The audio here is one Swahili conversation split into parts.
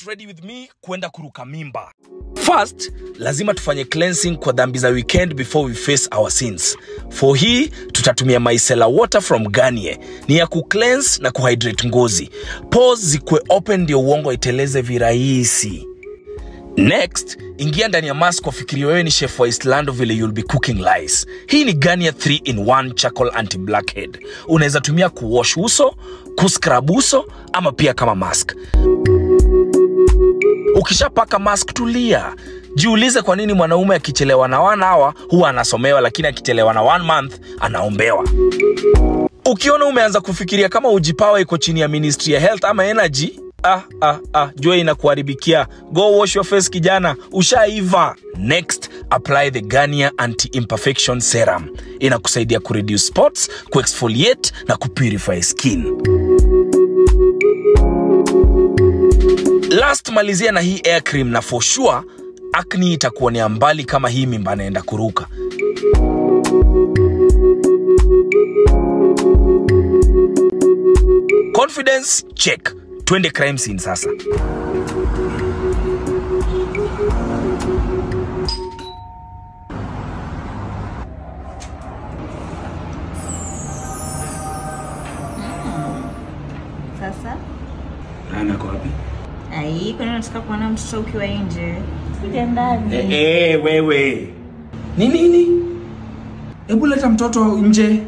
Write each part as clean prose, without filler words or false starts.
ready with me kwenda kuruka mimba. First, lazima tufanye cleansing kwa dhambi za weekend before we face our sins. For hii, tutatumia micellar water from Garnier. Ni ya ku-cleanse na kuhydrate ngozi. Pores zikwe open ndio uongo iteleze virahisi. Next, ingia ndani ya mask kwa fikiri wewe ni chef wa Islando vile you'll be cooking lice. Hii ni Garnier 3-in-1 Charcoal Anti-Blackhead. Unaweza tumia kuwash uso, kuscrub uso, ama pia kama mask. Ukishapaka mask tulia. Jiulize kwa nini mwanaume akichelewa na 1 hour huwa anasomewa lakini akichelewa na 1 month anaombewa. Ukiona umeanza kufikiria kama ujipawa iko chini ya Ministry ya Health ama Energy, jua inakuharibikia. Go wash your face kijana, ushaiva. Next, apply the Garnier Anti-Imperfection Serum. Inakusaidia kureduce spots, kuexfoliate na kupurify skin. Last, malizia na hii air cream na for sure, acne itakuonea mbali kama hii mimba naenda kuruka. Confidence check. Twende crime scene sasa. Sasa? Nana kwa wapi? Ai, kwa nini unataka kuona mtoto ukiwa nje? Kuja ndani. Wewe. Nini? Hebu leta mtoto nje.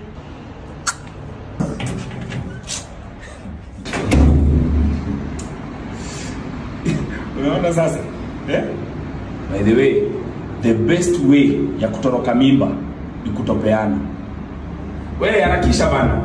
Unaona sasa? By the way, the best way ya kutoroka mimba ni kutopeana. Wewe harakisha bana.